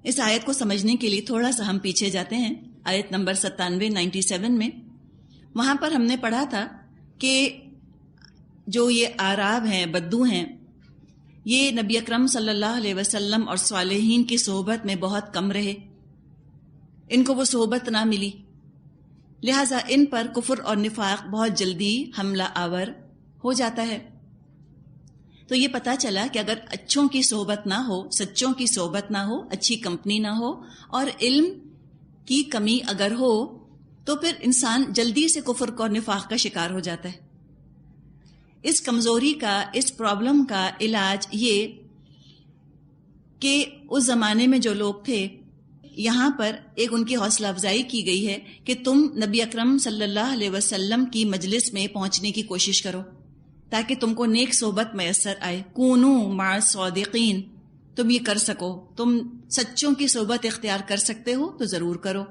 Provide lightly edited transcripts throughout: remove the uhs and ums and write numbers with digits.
اس آیت کو سمجھنے کے لیے تھوڑا سا ہم پیچھے جاتے ہیں، آیت نمبر 97 میں. وہاں پر ہم نے پڑھا تھا کہ جو یہ اعراب ہیں، بدو ہیں، یہ نبی اکرم صلی اللہ علیہ وسلم اور صالحین کی صحبت میں بہت کم رہے، ان کو وہ صحبت نہ ملی، لہٰذا ان پر کفر اور نفاق بہت جلدی حملہ آور ہو جاتا ہے. تو یہ پتہ چلا کہ اگر اچھوں کی صحبت نہ ہو، سچوں کی صحبت نہ ہو، اچھی کمپنی نہ ہو، اور علم کی کمی اگر ہو، تو پھر انسان جلدی سے کفر اور نفاق کا شکار ہو جاتا ہے. اس کمزوری کا، اس پرابلم کا علاج یہ کہ اس زمانے میں جو لوگ تھے، یہاں پر ایک ان کی حوصلہ افزائی کی گئی ہے کہ تم نبی اکرم صلی اللہ علیہ وسلم کی مجلس میں پہنچنے کی کوشش کرو تاکہ تم کو نیک صحبت میسر آئے. کونو مع الصادقین، تم یہ کر سکو، تم سچوں کی صحبت اختیار کر سکتے ہو تو ضرور کرو.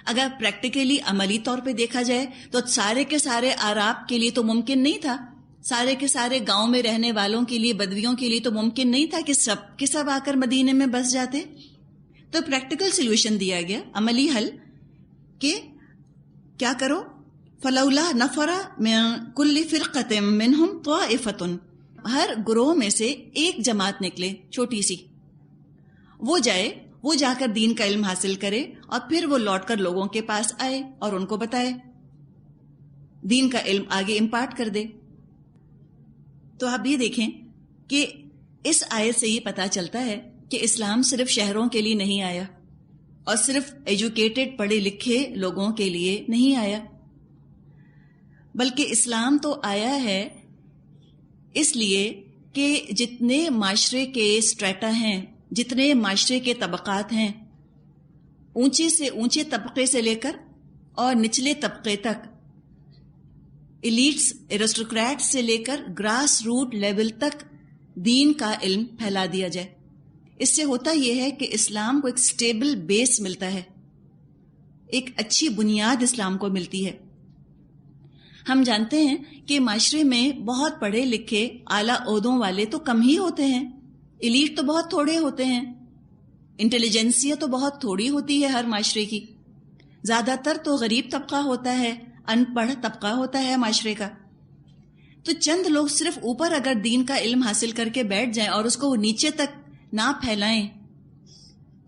اگر پریکٹیکلی عملی طور پہ دیکھا جائے تو سارے کے سارے اعراب کے لیے تو ممکن نہیں تھا، سارے کے سارے گاؤں میں رہنے والوں کے لیے، بدویوں کے لیے تو ممکن نہیں تھا کہ سب کے سب آ کر مدینے میں بس جاتے. تو پریکٹیکل سلوشن دیا گیا، عملی حل، کہ کیا کرو، فلولا نفر من کل فرقۃ منہم طائفۃ، ہر گروہ میں سے ایک جماعت نکلے چھوٹی سی، وہ جائے، وہ جا کر دین کا علم حاصل کرے اور پھر وہ لوٹ کر لوگوں کے پاس آئے اور ان کو بتائے، دین کا علم آگے امپارٹ کر دے. تو آپ یہ دیکھیں کہ اس آیت سے یہ پتہ چلتا ہے کہ اسلام صرف شہروں کے لیے نہیں آیا اور صرف ایجوکیٹڈ پڑھے لکھے لوگوں کے لیے نہیں آیا، بلکہ اسلام تو آیا ہے اس لیے کہ جتنے معاشرے کے اسٹریٹا ہیں، جتنے معاشرے کے طبقات ہیں، اونچے سے اونچے طبقے سے لے کر اور نچلے طبقے تک، ایلیٹس، ایرسٹوکریٹ سے لے کر گراس روٹ لیول تک دین کا علم پھیلا دیا جائے. اس سے ہوتا یہ ہے کہ اسلام کو ایک سٹیبل بیس ملتا ہے، ایک اچھی بنیاد اسلام کو ملتی ہے. ہم جانتے ہیں کہ معاشرے میں بہت پڑھے لکھے اعلیٰ عہدوں والے تو کم ہی ہوتے ہیں، ایلیٹ تو بہت تھوڑے ہوتے ہیں، انٹیلیجنسیا تو بہت تھوڑی ہوتی ہے ہر معاشرے کی، زیادہ تر تو غریب طبقہ ہوتا ہے، ان پڑھ طبقہ ہوتا ہے معاشرے کا. تو چند لوگ صرف اوپر اگر دین کا علم حاصل کر کے بیٹھ جائیں اور اس کو وہ نیچے تک نہ پھیلائیں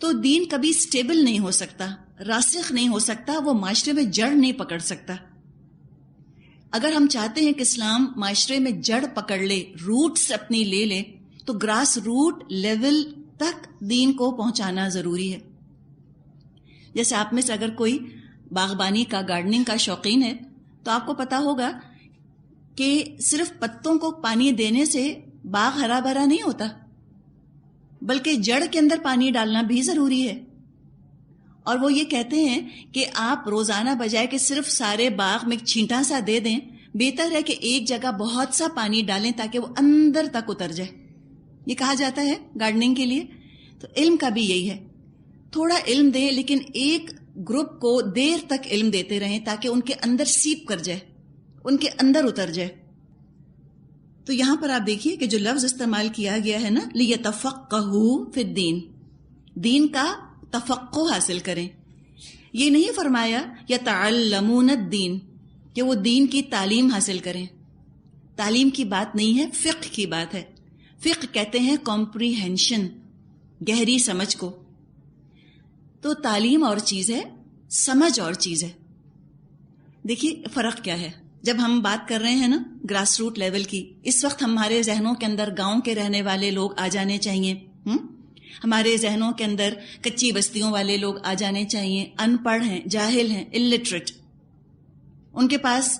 تو دین کبھی سٹیبل نہیں ہو سکتا، راسخ نہیں ہو سکتا، وہ معاشرے میں جڑ نہیں پکڑ سکتا. اگر ہم چاہتے ہیں کہ اسلام معاشرے میں جڑ پکڑ لے، روٹس اپنی لے لے، تو گراس روٹ لیول تک دین کو پہنچانا ضروری ہے. جیسے آپ میں سے اگر کوئی باغبانی کا، گارڈننگ کا شوقین ہے تو آپ کو پتا ہوگا کہ صرف پتوں کو پانی دینے سے باغ ہرا بھرا نہیں ہوتا، بلکہ جڑ کے اندر پانی ڈالنا بھی ضروری ہے. اور وہ یہ کہتے ہیں کہ آپ روزانہ بجائے کہ صرف سارے باغ میں چھینٹا سا دے دیں، بہتر ہے کہ ایک جگہ بہت سا پانی ڈالیں تاکہ وہ اندر تک اتر جائے. یہ کہا جاتا ہے گارڈننگ کے لیے. تو علم کا بھی یہی ہے، تھوڑا علم دیں لیکن ایک گروپ کو دیر تک علم دیتے رہیں تاکہ ان کے اندر سیپ کر جائے، ان کے اندر اتر جائے. تو یہاں پر آپ دیکھیے کہ جو لفظ استعمال کیا گیا ہے نا، لِيَتَفَقَّهُوا فِي الدِّينِ، دین کا تفقہ حاصل کریں. یہ نہیں فرمایا يَتَعَلَّمُونَ الدِّينِ کہ وہ دین کی تعلیم حاصل کریں. تعلیم کی بات نہیں ہے، فقہ کی بات ہے. فقہ کہتے ہیں کمپریہنشن، گہری سمجھ کو. تو تعلیم اور چیز ہے، سمجھ اور چیز ہے. دیکھیے فرق کیا ہے. جب ہم بات کر رہے ہیں نا گراس روٹ لیول کی، اس وقت ہمارے ذہنوں کے اندر گاؤں کے رہنے والے لوگ آ جانے چاہیے، ہمارے ذہنوں کے اندر کچی بستیوں والے لوگ آ جانے چاہیے، ان پڑھ ہیں، جاہل ہیں، الٹریٹ. ان کے پاس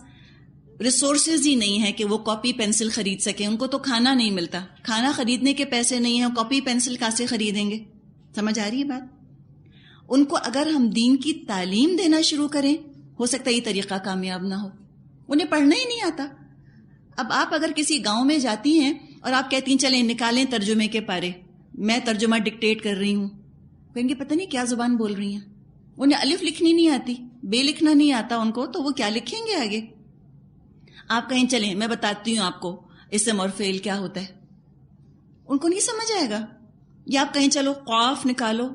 ریسورسز ہی نہیں ہے کہ وہ کاپی پینسل خرید سکیں. ان کو تو کھانا نہیں ملتا، کھانا خریدنے کے پیسے نہیں ہیں، کاپی پینسل کہاں سے خریدیں گے؟ سمجھ آ رہی ہے بات؟ ان کو اگر ہم دین کی تعلیم دینا شروع کریں، ہو سکتا ہے یہ طریقہ کامیاب نہ ہو، انہیں پڑھنا ہی نہیں آتا. اب آپ اگر کسی گاؤں میں جاتی ہیں اور آپ کہتی ہیں چلیں نکالیں ترجمے کے پارے، میں ترجمہ ڈکٹیٹ کر رہی ہوں، کہیں گے پتہ نہیں کیا زبان بول رہی ہیں. انہیں الف لکھنی نہیں آتی، بے لکھنا نہیں آتا ان کو، تو وہ کیا لکھیں گے آگے؟ آپ کہیں چلیں میں بتاتی ہوں آپ کو اسم اور فعل کیا ہوتا ہے، ان کو نہیں سمجھ آئے گا. یا آپ کہیں چلو قاف نکالو،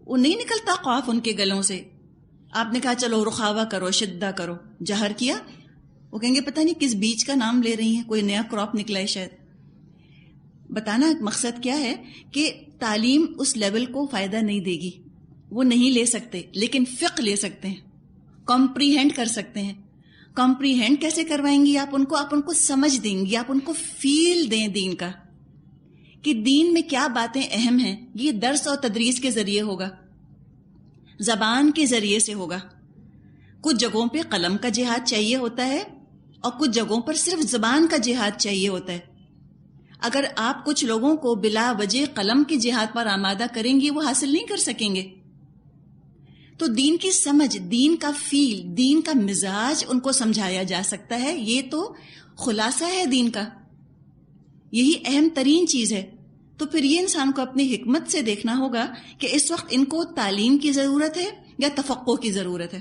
وہ نہیں نکلتا قاف ان کے گلوں سے. آپ نے کہا چلو رخاوہ کرو، شدہ کرو، جہر کیا، وہ کہیں گے پتہ نہیں کس بیج کا نام لے رہی ہیں، کوئی نیا کراپ نکلا ہے شاید. بتانا مقصد کیا ہے کہ تعلیم اس لیول کو فائدہ نہیں دے گی، وہ نہیں لے سکتے، لیکن فقہ لے سکتے ہیں، کمپریہینڈ کر سکتے ہیں. کمپریہینڈ کیسے کروائیں گی آپ ان کو سمجھ دیں گی، آپ ان کو فیل دیں دین کا، کہ دین میں کیا باتیں اہم ہیں. یہ درس اور تدریس کے ذریعے ہوگا، زبان کے ذریعے سے ہوگا. کچھ جگہوں پہ قلم کا جہاد چاہیے ہوتا ہے اور کچھ جگہوں پر صرف زبان کا جہاد چاہیے ہوتا ہے. اگر آپ کچھ لوگوں کو بلا وجہ قلم کے جہاد پر آمادہ کریں گی، وہ حاصل نہیں کر سکیں گے. تو دین کی سمجھ، دین کا فیل، دین کا مزاج ان کو سمجھایا جا سکتا ہے. یہ تو خلاصہ ہے دین کا، یہی اہم ترین چیز ہے. تو پھر یہ انسان کو اپنی حکمت سے دیکھنا ہوگا کہ اس وقت ان کو تعلیم کی ضرورت ہے یا تفقہ کی ضرورت ہے.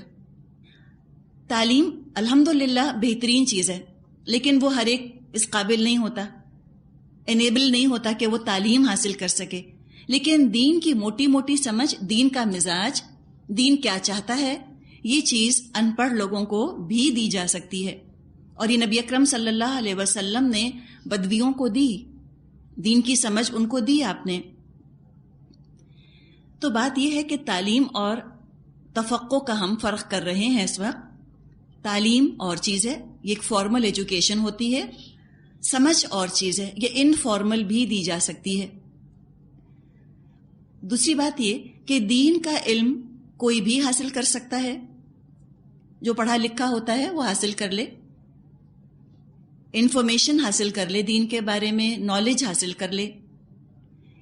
تعلیم الحمدللہ بہترین چیز ہے، لیکن وہ ہر ایک اس قابل نہیں ہوتا، انیبل نہیں ہوتا کہ وہ تعلیم حاصل کر سکے. لیکن دین کی موٹی موٹی سمجھ، دین کا مزاج، دین کیا چاہتا ہے، یہ چیز ان پڑھ لوگوں کو بھی دی جا سکتی ہے. اور یہ نبی اکرم صلی اللہ علیہ وسلم نے بدویوں کو دی، دین کی سمجھ ان کو دی آپ نے. تو بات یہ ہے کہ تعلیم اور تفقہ کا ہم فرق کر رہے ہیں اس وقت. تعلیم اور چیز ہے، یہ ایک فارمل ایجوکیشن ہوتی ہے. سمجھ اور چیز ہے، یہ انفارمل بھی دی جا سکتی ہے. دوسری بات یہ کہ دین کا علم کوئی بھی حاصل کر سکتا ہے، جو پڑھا لکھا ہوتا ہے وہ حاصل کر لے، انفارمیشن حاصل کر لے، دین کے بارے میں نالج حاصل کر لے.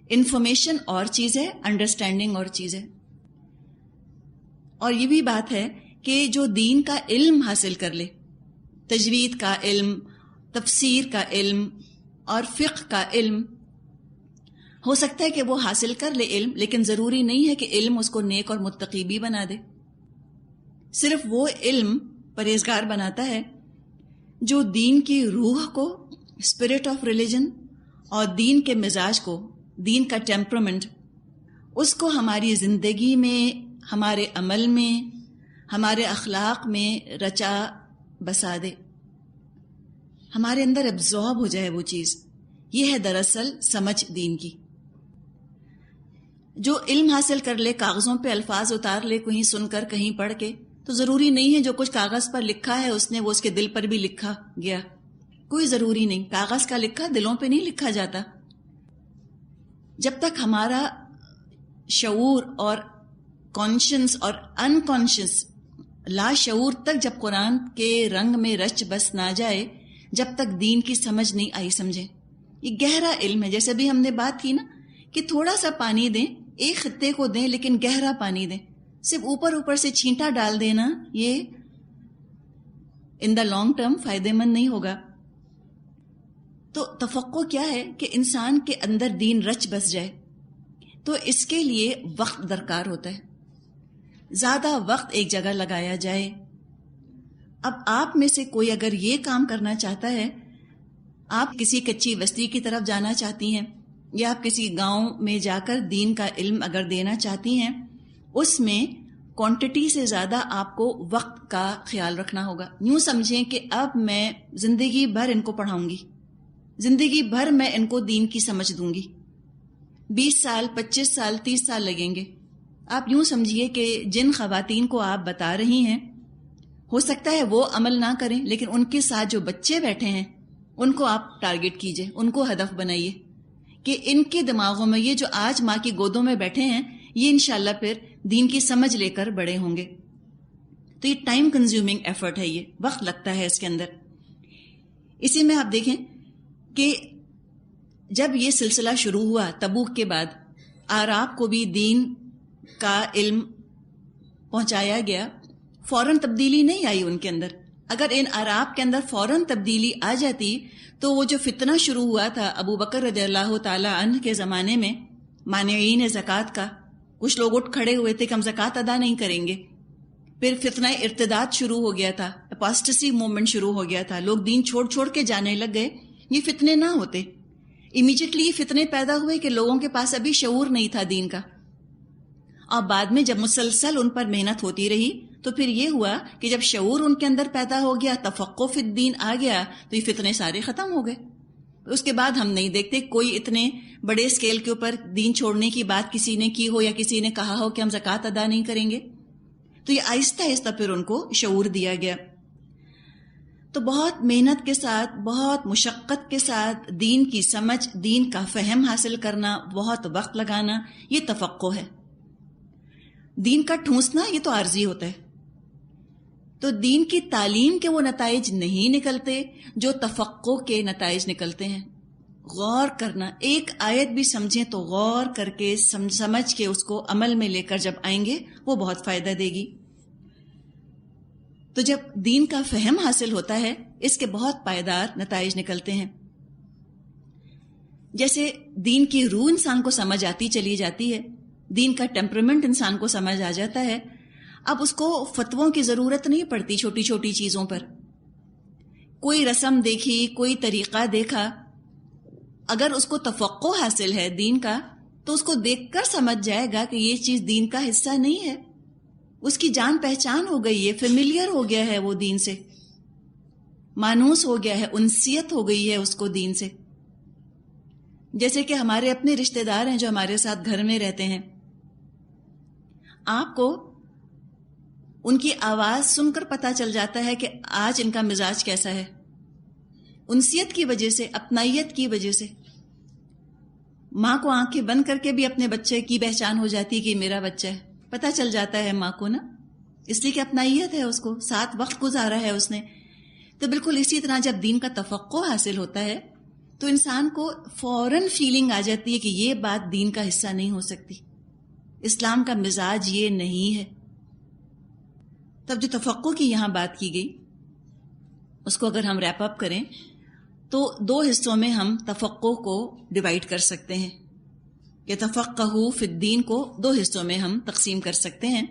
انفارمیشن اور چیز ہے، انڈرسٹینڈنگ اور چیز ہے. اور یہ بھی بات ہے کہ جو دین کا علم حاصل کر لے، تجوید کا علم، تفسیر کا علم اور فقہ کا علم، ہو سکتا ہے کہ وہ حاصل کر لے علم، لیکن ضروری نہیں ہے کہ علم اس کو نیک اور متقی بھی بنا دے. صرف وہ علم پرہیزگار بناتا ہے جو دین کی روح کو، اسپرٹ آف ریلیجن، اور دین کے مزاج کو، دین کا ٹیمپرامنٹ، اس کو ہماری زندگی میں، ہمارے عمل میں، ہمارے اخلاق میں رچا بسا دے، ہمارے اندر ابزارب ہو جائے وہ چیز. یہ ہے دراصل سمجھ دین کی. جو علم حاصل کر لے، کاغذوں پہ الفاظ اتار لے، کہیں سن کر کہیں پڑھ کے، تو ضروری نہیں ہے جو کچھ کاغذ پر لکھا ہے اس نے وہ اس کے دل پر بھی لکھا گیا. کوئی ضروری نہیں، کاغذ کا لکھا دلوں پہ نہیں لکھا جاتا. جب تک ہمارا شعور اور کانشنس اور انکانشنس، لا شعور تک جب قرآن کے رنگ میں رچ بس نہ جائے، جب تک دین کی سمجھ نہیں آئی. سمجھیں یہ گہرا علم ہے. جیسے بھی ہم نے بات کی نا کہ تھوڑا سا پانی دیں، ایک خطے کو دیں، لیکن گہرا پانی دیں. صرف اوپر اوپر سے چھینٹا ڈال دینا یہ ان دا لانگ ٹرم فائدے مند نہیں ہوگا. تو تفقہ کیا ہے کہ انسان کے اندر دین رچ بس جائے. تو اس کے لیے وقت درکار ہوتا ہے، زیادہ وقت ایک جگہ لگایا جائے. اب آپ میں سے کوئی اگر یہ کام کرنا چاہتا ہے، آپ کسی کچی بستی کی طرف جانا چاہتی ہیں یا آپ کسی گاؤں میں جا کر دین کا علم اگر دینا چاہتی ہیں، اس میں کوانٹٹی سے زیادہ آپ کو وقت کا خیال رکھنا ہوگا. یوں سمجھیں کہ اب میں زندگی بھر ان کو پڑھاؤں گی، زندگی بھر میں ان کو دین کی سمجھ دوں گی. 20 سال، 25 سال، 30 سال لگیں گے. آپ یوں سمجھیے کہ جن خواتین کو آپ بتا رہی ہیں، ہو سکتا ہے وہ عمل نہ کریں، لیکن ان کے ساتھ جو بچے بیٹھے ہیں ان کو آپ ٹارگٹ کیجئے، ان کو ہدف بنائیے کہ ان کے دماغوں میں یہ جو آج ماں کی گودوں میں بیٹھے ہیں، یہ انشاءاللہ پھر دین کی سمجھ لے کر بڑے ہوں گے. تو یہ ٹائم کنزیومنگ ایفرٹ ہے، یہ وقت لگتا ہے اس کے اندر. اسی میں آپ دیکھیں کہ جب یہ سلسلہ شروع ہوا تبوک کے بعد، اعراب کو بھی دین کا علم پہنچایا گیا، فوراً تبدیلی نہیں آئی ان کے اندر. اگر ان اعراب کے اندر فوراً تبدیلی آ جاتی تو وہ جو فتنہ شروع ہوا تھا ابو بکر رضی اللہ تعالی عنہ کے زمانے میں، مانعین زکوٰۃ کا، کچھ لوگ اٹھ کھڑے ہوئے تھے کہ ہم زکوٰۃ ادا نہیں کریں گے. پھر فتنہ ارتداد شروع ہو گیا تھا، اپاسٹسی موومنٹ شروع ہو گیا تھا، لوگ دین چھوڑ چھوڑ کے جانے لگ گئے. یہ فتنے نہ ہوتے امیجیٹلی فتنے پیدا ہوئے کہ لوگوں کے پاس ابھی شعور نہیں تھا دین کا، اور بعد میں جب مسلسل ان پر محنت ہوتی رہی تو پھر یہ ہوا کہ جب شعور ان کے اندر پیدا ہو گیا، تفقہ فی الدین آ گیا، تو یہ فتنے سارے ختم ہو گئے۔ اس کے بعد ہم نہیں دیکھتے کوئی اتنے بڑے اسکیل کے اوپر دین چھوڑنے کی بات کسی نے کی ہو یا کسی نے کہا ہو کہ ہم زکوٰۃ ادا نہیں کریں گے۔ تو یہ آہستہ آہستہ پھر ان کو شعور دیا گیا۔ تو بہت محنت کے ساتھ، بہت مشقت کے ساتھ دین کی سمجھ، دین کا فہم حاصل کرنا، بہت وقت لگانا، یہ تفقہ ہے۔ دین کا ٹھونسنا یہ تو عارضی ہوتا ہے۔ تو دین کی تعلیم کے وہ نتائج نہیں نکلتے جو تفقہ کے نتائج نکلتے ہیں۔ غور کرنا، ایک آیت بھی سمجھیں تو غور کر کے سمجھ کے اس کو عمل میں لے کر جب آئیں گے وہ بہت فائدہ دے گی۔ تو جب دین کا فہم حاصل ہوتا ہے اس کے بہت پائیدار نتائج نکلتے ہیں۔ جیسے دین کی روح انسان کو سمجھ آتی چلی جاتی ہے، دین کا ٹیمپرمنٹ انسان کو سمجھ آ جاتا ہے، اب اس کو فتووں کی ضرورت نہیں پڑتی چھوٹی چھوٹی چیزوں پر۔ کوئی رسم دیکھی، کوئی طریقہ دیکھا، اگر اس کو تفقہ حاصل ہے دین کا تو اس کو دیکھ کر سمجھ جائے گا کہ یہ چیز دین کا حصہ نہیں ہے، اس کی جان پہچان ہو گئی ہے، فیملیئر ہو گیا ہے، وہ دین سے مانوس ہو گیا ہے، انسیت ہو گئی ہے اس کو دین سے۔ جیسے کہ ہمارے اپنے رشتہ دار ہیں جو ہمارے ساتھ گھر میں رہتے ہیں، آپ کو ان کی آواز سن کر پتہ چل جاتا ہے کہ آج ان کا مزاج کیسا ہے، انسیت کی وجہ سے، اپنائیت کی وجہ سے۔ ماں کو آنکھیں بند کر کے بھی اپنے بچے کی پہچان ہو جاتی کہ میرا بچہ ہے، پتہ چل جاتا ہے ماں کو نا، اس لیے کہ اپنائیت ہے، اس کو ساتھ وقت گزارا ہے اس نے۔ تو بالکل اسی طرح جب دین کا تفقہ حاصل ہوتا ہے تو انسان کو فوراً فیلنگ آ جاتی ہے کہ یہ بات دین کا حصہ نہیں ہو سکتی، اسلام کا مزاج یہ نہیں ہے۔ تب جو تفقہ کی یہاں بات کی گئی اس کو اگر ہم ریپ اپ کریں تو دو حصوں میں ہم تفقہ کو ڈیوائیڈ کر سکتے ہیں، کہ تفقہوا فی الدین کو دو حصوں میں ہم تقسیم کر سکتے ہیں۔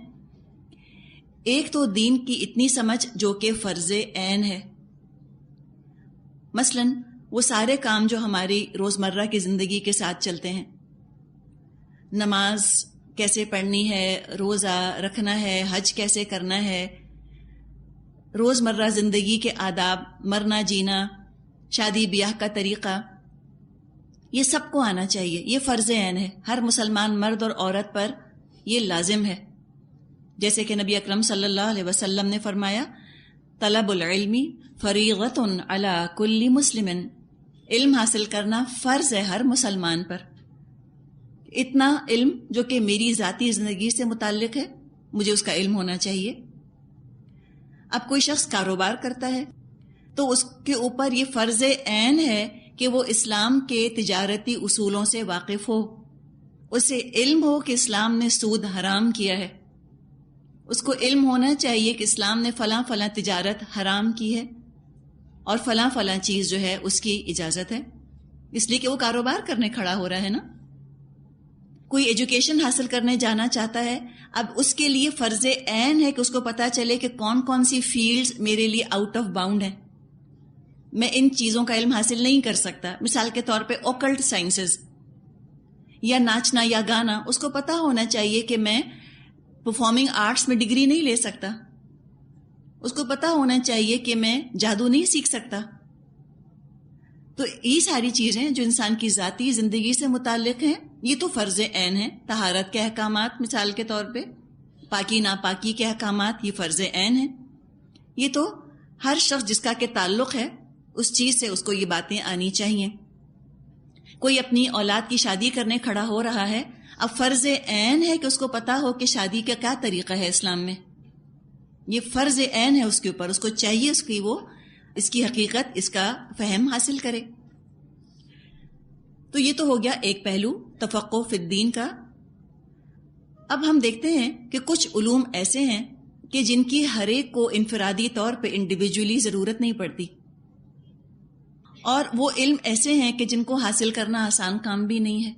ایک تو دین کی اتنی سمجھ جو کہ فرض عین ہے، مثلا وہ سارے کام جو ہماری روزمرہ کی زندگی کے ساتھ چلتے ہیں، نماز کیسے پڑھنی ہے، روزہ رکھنا ہے، حج کیسے کرنا ہے، روزمرہ زندگی کے آداب، مرنا جینا، شادی بیاہ کا طریقہ، یہ سب کو آنا چاہیے، یہ فرض عین ہے، ہر مسلمان مرد اور عورت پر یہ لازم ہے۔ جیسے کہ نبی اکرم صلی اللہ علیہ وسلم نے فرمایا، طلب العلم فریضۃ علی کل مسلم، علم حاصل کرنا فرض ہے ہر مسلمان پر۔ اتنا علم جو کہ میری ذاتی زندگی سے متعلق ہے، مجھے اس کا علم ہونا چاہیے۔ اب کوئی شخص کاروبار کرتا ہے تو اس کے اوپر یہ فرض عین ہے کہ وہ اسلام کے تجارتی اصولوں سے واقف ہو، اسے علم ہو کہ اسلام نے سود حرام کیا ہے، اس کو علم ہونا چاہیے کہ اسلام نے فلاں فلاں تجارت حرام کی ہے اور فلاں فلاں چیز جو ہے اس کی اجازت ہے، اس لیے کہ وہ کاروبار کرنے کھڑا ہو رہا ہے نا۔ کوئی ایجوکیشن حاصل کرنے جانا چاہتا ہے، اب اس کے لیے فرض عین ہے کہ اس کو پتہ چلے کہ کون کون سی فیلڈز میرے لیے آؤٹ آف باؤنڈ ہیں، میں ان چیزوں کا علم حاصل نہیں کر سکتا۔ مثال کے طور پہ اوکلٹ سائنسز یا ناچنا یا گانا، اس کو پتہ ہونا چاہیے کہ میں پرفارمنگ آرٹس میں ڈگری نہیں لے سکتا، اس کو پتہ ہونا چاہیے کہ میں جادو نہیں سیکھ سکتا۔ تو یہ ساری چیزیں جو انسان کی ذاتی زندگی سے متعلق ہیں یہ تو فرض عین ہیں۔ طہارت کے احکامات مثال کے طور پہ، پاکی ناپاکی کے احکامات، یہ فرض عین ہیں۔ یہ تو ہر شخص جس کا کہ تعلق ہے اس چیز سے اس کو یہ باتیں آنی چاہیے۔ کوئی اپنی اولاد کی شادی کرنے کھڑا ہو رہا ہے، اب فرض عین ہے کہ اس کو پتہ ہو کہ شادی کا کیا طریقہ ہے اسلام میں، یہ فرض عین ہے اس کے اوپر، اس کو چاہیے اس کی حقیقت، اس کا فہم حاصل کرے۔ تو یہ تو ہو گیا ایک پہلو تفقہ فی الدین کا۔ اب ہم دیکھتے ہیں کہ کچھ علوم ایسے ہیں کہ جن کی ہر ایک کو انفرادی طور پہ انڈیویجولی ضرورت نہیں پڑتی، اور وہ علم ایسے ہیں کہ جن کو حاصل کرنا آسان کام بھی نہیں ہے،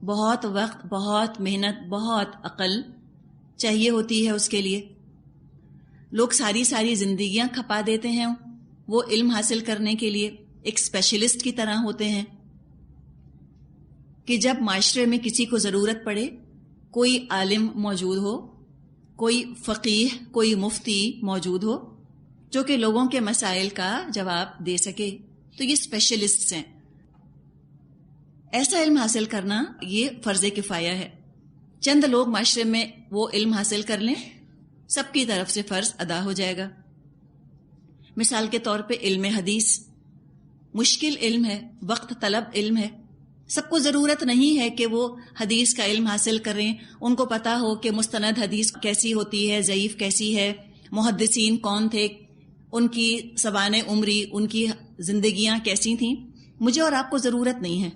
بہت وقت، بہت محنت، بہت عقل چاہیے ہوتی ہے اس کے لیے۔ لوگ ساری زندگیاں کھپا دیتے ہیں وہ علم حاصل کرنے کے لیے، ایک اسپیشلسٹ کی طرح ہوتے ہیں، کہ جب معاشرے میں کسی کو ضرورت پڑے، کوئی عالم موجود ہو، کوئی فقیہ، کوئی مفتی موجود ہو جو کہ لوگوں کے مسائل کا جواب دے سکے، تو یہ اسپیشلسٹس ہیں۔ ایسا علم حاصل کرنا یہ فرض کفایہ ہے۔ چند لوگ معاشرے میں وہ علم حاصل کر لیں، سب کی طرف سے فرض ادا ہو جائے گا۔ مثال کے طور پہ علم حدیث مشکل علم ہے، وقت طلب علم ہے۔ سب کو ضرورت نہیں ہے کہ وہ حدیث کا علم حاصل کریں، ان کو پتا ہو کہ مستند حدیث کیسی ہوتی ہے، ضعیف کیسی ہے، محدثین کون تھے، ان کی سوانح عمری، ان کی زندگیاں کیسی تھیں۔ مجھے اور آپ کو ضرورت نہیں ہے،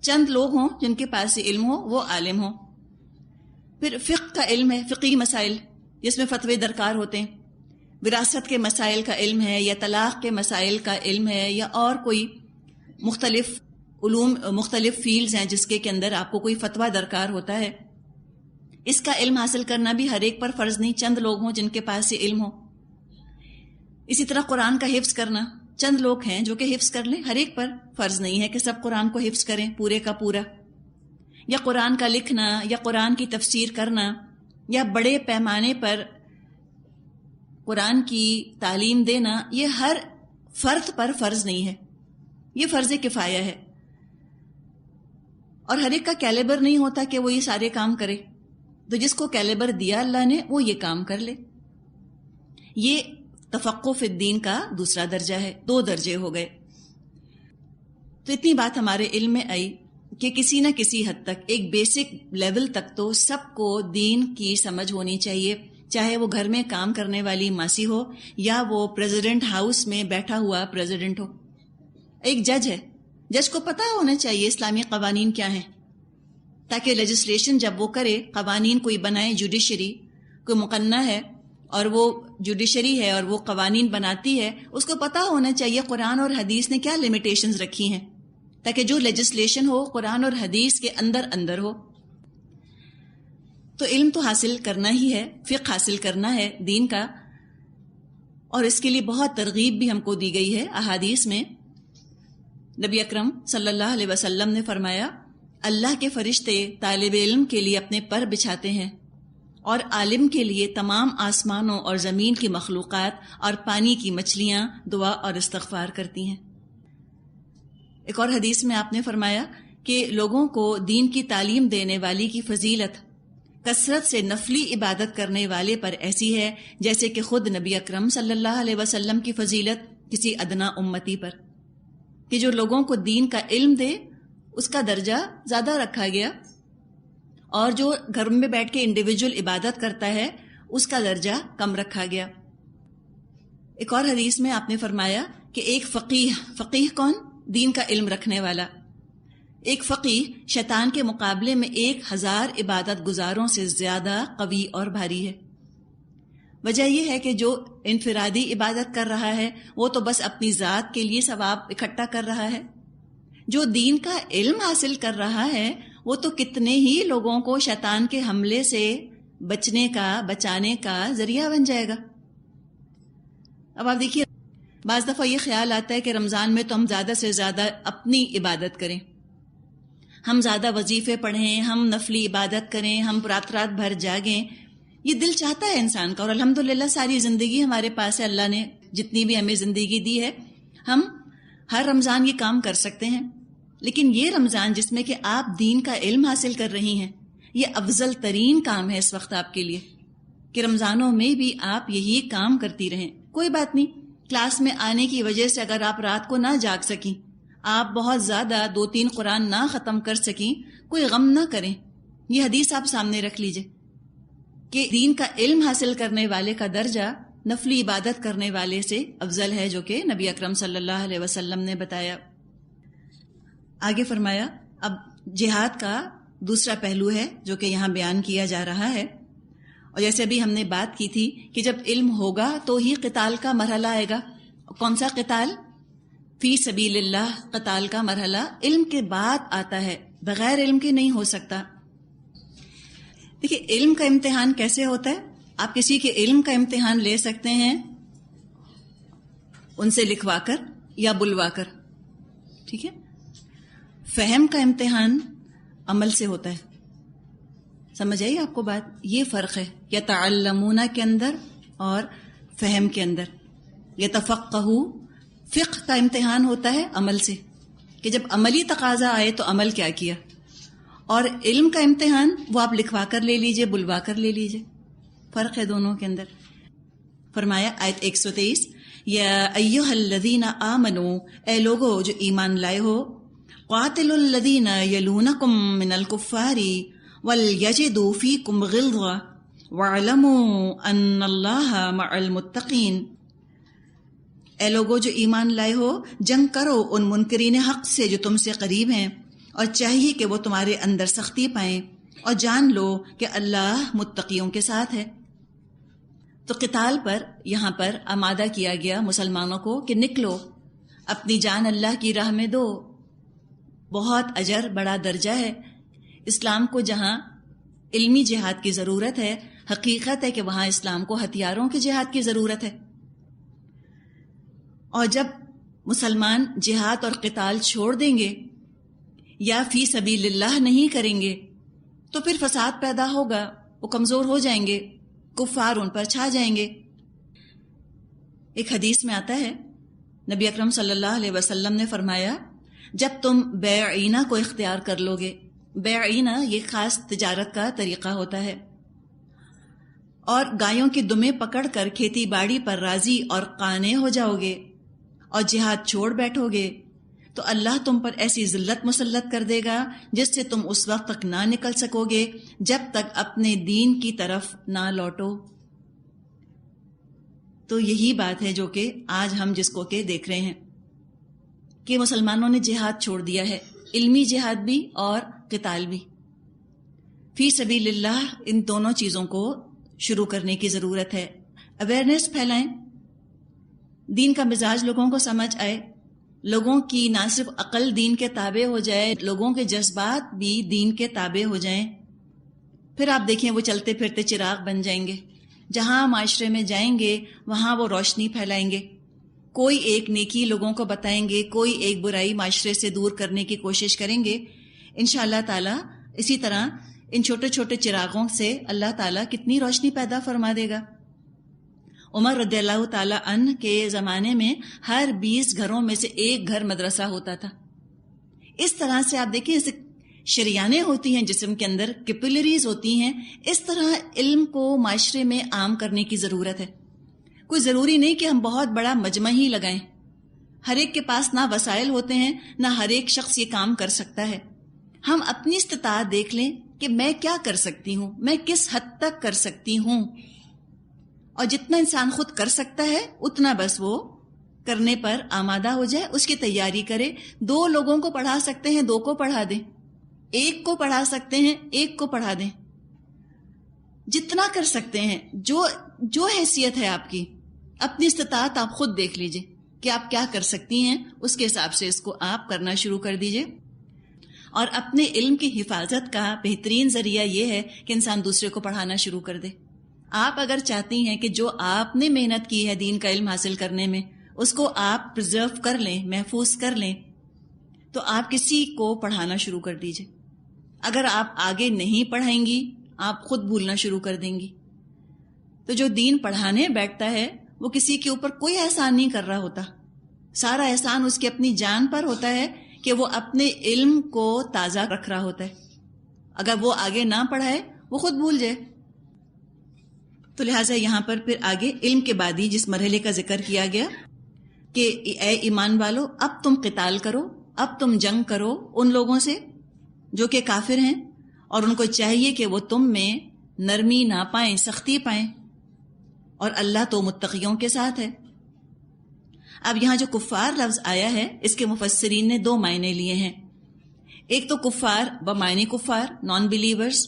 چند لوگ ہوں جن کے پاس علم ہو، وہ عالم ہوں۔ پھر فقہ کا علم ہے، فقہی مسائل جس میں فتوے درکار ہوتے ہیں، وراثت کے مسائل کا علم ہے، یا طلاق کے مسائل کا علم ہے، یا اور کوئی مختلف علوم، مختلف فیلڈز ہیں جس کے اندر آپ کو کوئی فتویٰ درکار ہوتا ہے۔ اس کا علم حاصل کرنا بھی ہر ایک پر فرض نہیں، چند لوگ ہوں جن کے پاس یہ علم ہو۔ اسی طرح قرآن کا حفظ کرنا، چند لوگ ہیں جو کہ حفظ کر لیں، ہر ایک پر فرض نہیں ہے کہ سب قرآن کو حفظ کریں پورے کا پورا، یا قرآن کا لکھنا، یا قرآن کی تفسیر کرنا، یا بڑے پیمانے پر قرآن کی تعلیم دینا، یہ ہر فرد پر فرض نہیں ہے، یہ فرض کفایہ ہے۔ اور ہر ایک کا کیلیبر نہیں ہوتا کہ وہ یہ سارے کام کرے، تو جس کو کیلیبر دیا اللہ نے وہ یہ کام کر لے۔ یہ تفقہ فی الدین کا دوسرا درجہ ہے، 2 درجے ہو گئے۔ تو اتنی بات ہمارے علم میں آئی کہ کسی نہ کسی حد تک، ایک بیسک لیول تک تو سب کو دین کی سمجھ ہونی چاہیے، چاہے وہ گھر میں کام کرنے والی ماسی ہو یا وہ پریزیڈنٹ ہاؤس میں بیٹھا ہوا پریزیڈنٹ ہو۔ ایک جج ہے، جج کو پتہ ہونا چاہیے اسلامی قوانین کیا ہیں، تاکہ لیجسلیشن جب وہ کرے، قوانین کوئی بنائے، جوڈیشری کوئی مقننہ ہے اور وہ جوڈیشری ہے اور وہ قوانین بناتی ہے، اس کو پتہ ہونا چاہیے قرآن اور حدیث نے کیا لیمیٹیشنز رکھی ہیں، تاکہ جو لیجسلیشن ہو قرآن اور حدیث کے اندر اندر ہو۔ تو علم تو حاصل کرنا ہی ہے، فقہ حاصل کرنا ہے دین کا، اور اس کے لیے بہت ترغیب بھی ہم کو دی گئی ہے احادیث میں۔ نبی اکرم صلی اللہ علیہ وسلم نے فرمایا، اللہ کے فرشتے طالب علم کے لیے اپنے پر بچھاتے ہیں، اور عالم کے لیے تمام آسمانوں اور زمین کی مخلوقات اور پانی کی مچھلیاں دعا اور استغفار کرتی ہیں۔ ایک اور حدیث میں آپ نے فرمایا کہ لوگوں کو دین کی تعلیم دینے والی کی فضیلت کثرت سے نفلی عبادت کرنے والے پر ایسی ہے جیسے کہ خود نبی اکرم صلی اللہ علیہ وسلم کی فضیلت کسی ادنا امتی پر، کہ جو لوگوں کو دین کا علم دے اس کا درجہ زیادہ رکھا گیا، اور جو گھر میں بیٹھ کے انڈیویجول عبادت کرتا ہے اس کا درجہ کم رکھا گیا۔ ایک اور حدیث میں آپ نے فرمایا کہ ایک فقیہ کون؟ دین کا علم رکھنے والا۔ ایک فقیہ شیطان کے مقابلے میں 1000 عبادت گزاروں سے زیادہ قوی اور بھاری ہے۔ وجہ یہ ہے کہ جو انفرادی عبادت کر رہا ہے وہ تو بس اپنی ذات کے لیے ثواب اکٹھا کر رہا ہے، جو دین کا علم حاصل کر رہا ہے وہ تو کتنے ہی لوگوں کو شیطان کے حملے سے بچانے کا ذریعہ بن جائے گا۔ اب آپ دیکھیے، بعض دفعہ یہ خیال آتا ہے کہ رمضان میں تو ہم زیادہ سے زیادہ اپنی عبادت کریں، ہم زیادہ وظیفے پڑھیں، ہم نفلی عبادت کریں، ہم رات رات بھر جاگیں، یہ دل چاہتا ہے انسان کا، اور الحمدللہ ساری زندگی ہمارے پاس ہے، اللہ نے جتنی بھی ہمیں زندگی دی ہے ہم ہر رمضان یہ کام کر سکتے ہیں۔ لیکن یہ رمضان جس میں کہ آپ دین کا علم حاصل کر رہی ہیں، یہ افضل ترین کام ہے اس وقت آپ کے لیے، کہ رمضانوں میں بھی آپ یہی کام کرتی رہیں۔ کوئی بات نہیں، کلاس میں آنے کی وجہ سے اگر آپ رات کو نہ جاگ سکیں، آپ بہت زیادہ 2-3 قرآن نہ ختم کر سکیں، کوئی غم نہ کریں، یہ حدیث آپ سامنے رکھ لیجئے کہ دین کا علم حاصل کرنے والے کا درجہ نفلی عبادت کرنے والے سے افضل ہے، جو کہ نبی اکرم صلی اللہ علیہ وسلم نے بتایا۔ آگے فرمایا، اب جہاد کا دوسرا پہلو ہے جو کہ یہاں بیان کیا جا رہا ہے، اور جیسے ابھی ہم نے بات کی تھی کہ جب علم ہوگا تو ہی قتال کا مرحلہ آئے گا۔ کون سا قتال؟ فی سبیل اللہ قتال کا مرحلہ علم کے بعد آتا ہے، بغیر علم کے نہیں ہو سکتا۔ دیکھیے، علم کا امتحان کیسے ہوتا ہے؟ آپ کسی کے علم کا امتحان لے سکتے ہیں ان سے لکھوا کر یا بلوا کر، ٹھیک ہے؟ فہم کا امتحان عمل سے ہوتا ہے. سمجھ آئی آپ کو بات؟ یہ فرق ہے یتعلمون کے اندر اور فہم کے اندر. یتفقہو فقہ کا امتحان ہوتا ہے عمل سے، کہ جب عملی تقاضا آئے تو عمل کیا کیا، اور علم کا امتحان وہ آپ لکھوا کر لے لیجئے، بلوا کر لے لیجئے. فرق ہے دونوں کے اندر. فرمایا آیت 123 یا ایھا الذین آمنوا، اے لوگو جو ایمان لائے ہو، قاتلوا الذین یلونکم من الکفار ولیجدوا فیکم غلظہ واعلموا ان اللہ مع المتقین. اے لوگو جو ایمان لائے ہو، جنگ کرو ان منکرین حق سے جو تم سے قریب ہیں، اور چاہیے کہ وہ تمہارے اندر سختی پائیں، اور جان لو کہ اللہ متقیوں کے ساتھ ہے. تو قتال پر یہاں پر آمادہ کیا گیا مسلمانوں کو کہ نکلو، اپنی جان اللہ کی راہ میں دو. بہت اجر، بڑا درجہ ہے. اسلام کو جہاں علمی جہاد کی ضرورت ہے، حقیقت ہے کہ وہاں اسلام کو ہتھیاروں کے جہاد کی ضرورت ہے. اور جب مسلمان جہاد اور قتال چھوڑ دیں گے یا فی سبیل اللہ نہیں کریں گے تو پھر فساد پیدا ہوگا، وہ کمزور ہو جائیں گے، کفار ان پر چھا جائیں گے. ایک حدیث میں آتا ہے نبی اکرم صلی اللہ علیہ وسلم نے فرمایا، جب تم بیعینہ کو اختیار کر لو گے، بیعینہ یہ خاص تجارت کا طریقہ ہوتا ہے، اور گایوں کی دمیں پکڑ کر کھیتی باڑی پر راضی اور قانع ہو جاؤ گے اور جہاد چھوڑ بیٹھو گے، تو اللہ تم پر ایسی ذلت مسلط کر دے گا جس سے تم اس وقت تک نہ نکل سکو گے جب تک اپنے دین کی طرف نہ لوٹو. تو یہی بات ہے جو کہ آج ہم جس کو کہ دیکھ رہے ہیں کہ مسلمانوں نے جہاد چھوڑ دیا ہے، علمی جہاد بھی اور قتال بھی. فی سبیل اللہ ان دونوں چیزوں کو شروع کرنے کی ضرورت ہے. اویئرنیس پھیلائیں، دین کا مزاج لوگوں کو سمجھ آئے، لوگوں کی نہ صرف عقل دین کے تابع ہو جائے، لوگوں کے جذبات بھی دین کے تابع ہو جائیں. پھر آپ دیکھیں وہ چلتے پھرتے چراغ بن جائیں گے. جہاں معاشرے میں جائیں گے وہاں وہ روشنی پھیلائیں گے. کوئی ایک نیکی لوگوں کو بتائیں گے، کوئی ایک برائی معاشرے سے دور کرنے کی کوشش کریں گے. انشاءاللہ تعالی اسی طرح ان چھوٹے چھوٹے چراغوں سے اللہ تعالیٰ کتنی روشنی پیدا فرما دے گا. عمر رضی اللہ تعالیٰ عنہ کے زمانے میں ہر 20 گھروں میں سے ایک گھر مدرسہ ہوتا تھا. اس طرح سے آپ دیکھیں اسے شریانیں ہوتی ہیں جسم کے اندر، کیپلریز ہوتی ہیں. اس طرح علم کو معاشرے میں عام کرنے کی ضرورت ہے. کوئی ضروری نہیں کہ ہم بہت بڑا مجمع ہی لگائیں. ہر ایک کے پاس نہ وسائل ہوتے ہیں، نہ ہر ایک شخص یہ کام کر سکتا ہے. ہم اپنی استطاعت دیکھ لیں کہ میں کیا کر سکتی ہوں، میں کس حد تک کر سکتی ہوں، اور جتنا انسان خود کر سکتا ہے اتنا بس وہ کرنے پر آمادہ ہو جائے، اس کی تیاری کرے. 2 لوگوں کو پڑھا سکتے ہیں 2 کو پڑھا دیں، 1 کو پڑھا سکتے ہیں 1 کو پڑھا دیں. جتنا کر سکتے ہیں، جو حیثیت ہے آپ کی، اپنی استطاعت آپ خود دیکھ لیجئے کہ آپ کیا کر سکتی ہیں، اس کے حساب سے اس کو آپ کرنا شروع کر دیجئے. اور اپنے علم کی حفاظت کا بہترین ذریعہ یہ ہے کہ انسان دوسرے کو پڑھانا شروع کر دے. آپ اگر چاہتی ہیں کہ جو آپ نے محنت کی ہے دین کا علم حاصل کرنے میں اس کو آپ پرزرو کر لیں، محفوظ کر لیں، تو آپ کسی کو پڑھانا شروع کر دیجئے. اگر آپ آگے نہیں پڑھائیں گی آپ خود بھولنا شروع کر دیں گی. تو جو دین پڑھانے بیٹھتا ہے وہ کسی کے اوپر کوئی احسان نہیں کر رہا ہوتا، سارا احسان اس کی اپنی جان پر ہوتا ہے کہ وہ اپنے علم کو تازہ رکھ رہا ہوتا ہے. اگر وہ آگے نہ پڑھائے وہ خود بھول جائے. تو لہٰذا یہاں پر پھر آگے علم کے بعد ہی جس مرحلے کا ذکر کیا گیا کہ اے ایمان والو اب تم قتال کرو، اب تم جنگ کرو ان لوگوں سے جو کہ کافر ہیں، اور ان کو چاہیے کہ وہ تم میں نرمی نہ پائیں، سختی پائیں، اور اللہ تو متقیوں کے ساتھ ہے. اب یہاں جو کفار لفظ آیا ہے اس کے مفسرین نے 2 معنی لیے ہیں. ایک تو کفار بمعنی کفار، نان بلیورز،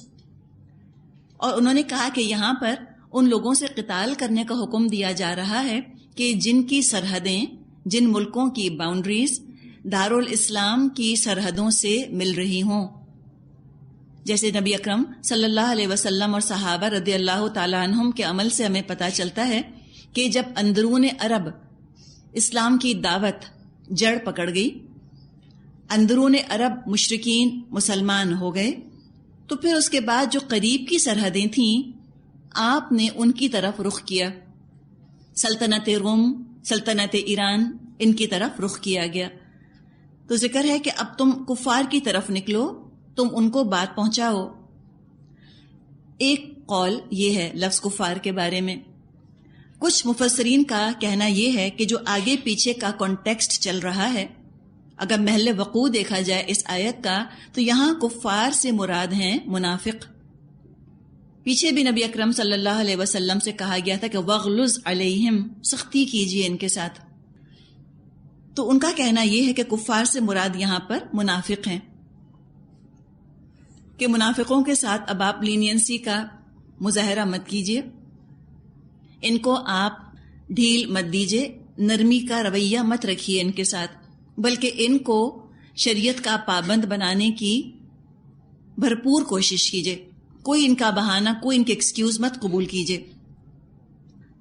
اور انہوں نے کہا کہ یہاں پر ان لوگوں سے قتال کرنے کا حکم دیا جا رہا ہے کہ جن کی سرحدیں، جن ملکوں کی باؤنڈریز دارالاسلام کی سرحدوں سے مل رہی ہوں. جیسے نبی اکرم صلی اللہ علیہ وسلم اور صحابہ رضی اللہ تعالیٰ عنہم کے عمل سے ہمیں پتہ چلتا ہے کہ جب اندرون عرب اسلام کی دعوت جڑ پکڑ گئی، اندرون عرب مشرکین مسلمان ہو گئے تو پھر اس کے بعد جو قریب کی سرحدیں تھیں آپ نے ان کی طرف رخ کیا. سلطنت روم، سلطنت ایران، ان کی طرف رخ کیا گیا. تو ذکر ہے کہ اب تم کفار کی طرف نکلو، تم ان کو بات پہنچاؤ. ایک قول یہ ہے لفظ کفار کے بارے میں. کچھ مفسرین کا کہنا یہ ہے کہ جو آگے پیچھے کا کانٹیکسٹ چل رہا ہے، اگر محل وقوع دیکھا جائے اس آیت کا، تو یہاں کفار سے مراد ہیں منافق. پیچھے بھی نبی اکرم صلی اللہ علیہ وسلم سے کہا گیا تھا کہ وغلظ علیہم، سختی کیجیے ان کے ساتھ. تو ان کا کہنا یہ ہے کہ کفار سے مراد یہاں پر منافق ہیں، کہ منافقوں کے ساتھ اب آپ لینینسی کا مظاہرہ مت کیجیے، ان کو آپ ڈھیل مت دیجیے، نرمی کا رویہ مت رکھیے ان کے ساتھ، بلکہ ان کو شریعت کا پابند بنانے کی بھرپور کوشش کیجیے. کوئی ان کا بہانہ، کوئی ان کے ایکسکیوز مت قبول کیجیے.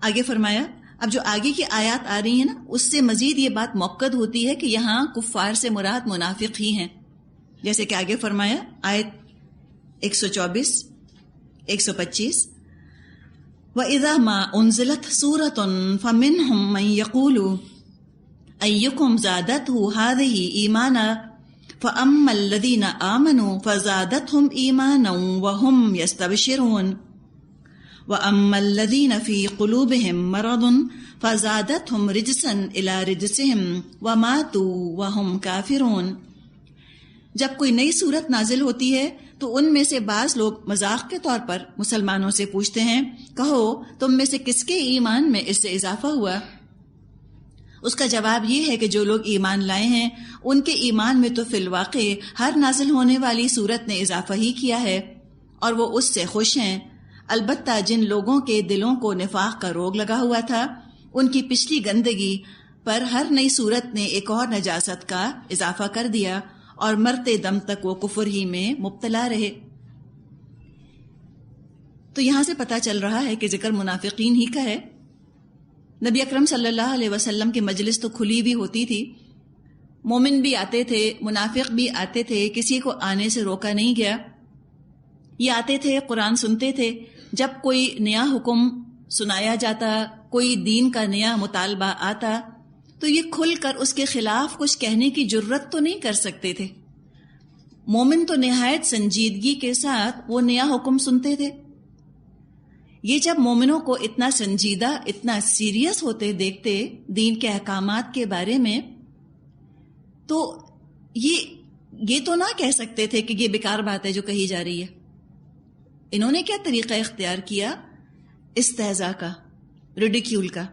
آگے فرمایا، اب جو آگے کی آیات آ رہی ہیں نا، اس سے مزید یہ بات مؤکد ہوتی ہے کہ یہاں کفار سے مراد منافق ہی ہیں. جیسے کہ آگے فرمایا آیت 124 125، وَإِذَا مَا أُنزِلَتْ سُورَةٌ فَمِنْهُمْ مَنْ يَقُولُ أَيُّكُمْ زَادَتْهُ هَذِهِ إِيمَانًا فَأَمَّا الَّذِينَ آمَنُوا فَزَادَتْهُمْ إِيمَانًا وَهُمْ يَسْتَبْشِرُونَ وَأَمَّا الَّذِينَ فِي قُلُوبِهِمْ مَرَضٌ فَزَادَتْهُمْ رِجْسًا إِلَى رِجْسِهِمْ وَمَاتُوا وَهُمْ كَافِرُونَ. جب کوئی نئی صورت نازل ہوتی ہے تو ان میں سے بعض لوگ مذاق کے طور پر مسلمانوں سے پوچھتے ہیں، کہو تم میں سے کس کے ایمان میں اس سے اضافہ ہوا؟ اس کا جواب یہ ہے کہ جو لوگ ایمان لائے ہیں ان کے ایمان میں تو فی الواقع ہر نازل ہونے والی صورت نے اضافہ ہی کیا ہے اور وہ اس سے خوش ہیں. البتہ جن لوگوں کے دلوں کو نفاق کا روگ لگا ہوا تھا، ان کی پچھلی گندگی پر ہر نئی صورت نے ایک اور نجاست کا اضافہ کر دیا اور مرتے دم تک وہ کفر ہی میں مبتلا رہے. تو یہاں سے پتہ چل رہا ہے کہ ذکر منافقین ہی کا ہے. نبی اکرم صلی اللہ علیہ وسلم کی مجلس تو کھلی بھی ہوتی تھی، مومن بھی آتے تھے، منافق بھی آتے تھے، کسی کو آنے سے روکا نہیں گیا. یہ آتے تھے، قرآن سنتے تھے. جب کوئی نیا حکم سنایا جاتا، کوئی دین کا نیا مطالبہ آتا، تو یہ کھل کر اس کے خلاف کچھ کہنے کی جرت تو نہیں کر سکتے تھے. مومن تو نہایت سنجیدگی کے ساتھ وہ نیا حکم سنتے تھے. یہ جب مومنوں کو اتنا سنجیدہ، اتنا سیریس ہوتے دیکھتے دین کے احکامات کے بارے میں، تو یہ تو نہ کہہ سکتے تھے کہ یہ بیکار بات ہے جو کہی جا رہی ہے. انہوں نے کیا طریقہ اختیار کیا؟ استہزاء کا، ریڈیکیول کا،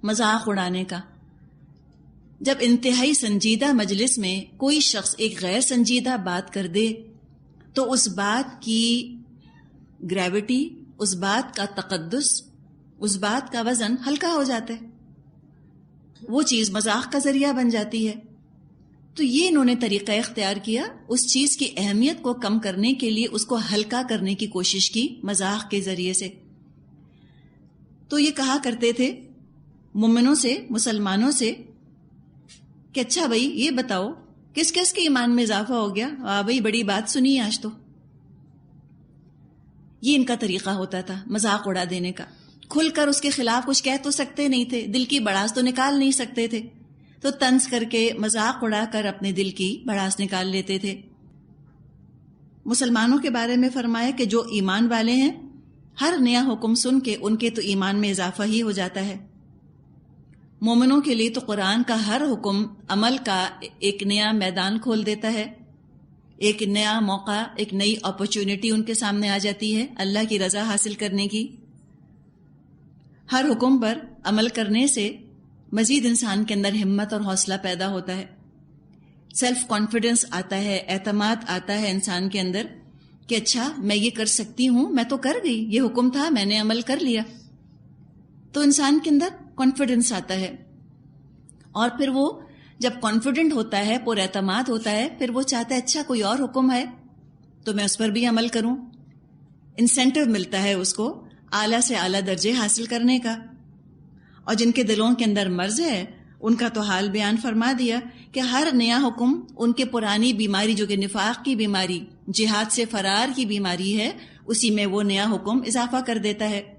مذاق اڑانے کا. جب انتہائی سنجیدہ مجلس میں کوئی شخص ایک غیر سنجیدہ بات کر دے تو اس بات کی گریوٹی، اس بات کا تقدس، اس بات کا وزن ہلکا ہو جاتا ہے، وہ چیز مذاق کا ذریعہ بن جاتی ہے. تو یہ انہوں نے طریقہ اختیار کیا، اس چیز کی اہمیت کو کم کرنے کے لیے اس کو ہلکا کرنے کی کوشش کی مذاق کے ذریعے سے. تو یہ کہا کرتے تھے مومنوں سے، مسلمانوں سے کہ اچھا بھائی یہ بتاؤ کس کس کے ایمان میں اضافہ ہو گیا؟ بھائی بڑی بات سنی آج تو. یہ ان کا طریقہ ہوتا تھا مذاق اڑا دینے کا. کھل کر اس کے خلاف کچھ کہہ تو سکتے نہیں تھے، دل کی بڑاس تو نکال نہیں سکتے تھے، تو طنز کر کے مذاق اڑا کر اپنے دل کی بڑاس نکال لیتے تھے. مسلمانوں کے بارے میں فرمایا کہ جو ایمان والے ہیں ہر نیا حکم سن کے ان کے تو ایمان میں اضافہ ہی ہو جاتا ہے. مومنوں کے لیے تو قرآن کا ہر حکم عمل کا ایک نیا میدان کھول دیتا ہے، ایک نیا موقع، ایک نئی اپرچونٹی ان کے سامنے آ جاتی ہے اللہ کی رضا حاصل کرنے کی. ہر حکم پر عمل کرنے سے مزید انسان کے اندر ہمت اور حوصلہ پیدا ہوتا ہے، سیلف کانفیڈنس آتا ہے، اعتماد آتا ہے انسان کے اندر کہ اچھا میں یہ کر سکتی ہوں، میں تو کر گئی، یہ حکم تھا میں نے عمل کر لیا. تو انسان کے اندر کانفیڈنس آتا ہے، اور پھر وہ جب کانفیڈنٹ ہوتا ہے، پر اعتماد ہوتا ہے، پھر وہ چاہتا ہے اچھا کوئی اور حکم ہے تو میں اس پر بھی عمل کروں. انسینٹیو ملتا ہے اس کو اعلیٰ سے اعلیٰ درجے حاصل کرنے کا. اور جن کے دلوں کے اندر مرض ہے ان کا تو حال بیان فرما دیا کہ ہر نیا حکم ان کے پرانی بیماری جو کہ نفاق کی بیماری، جہاد سے فرار کی بیماری ہے، اسی میں وہ نیا حکم اضافہ کر دیتا ہے۔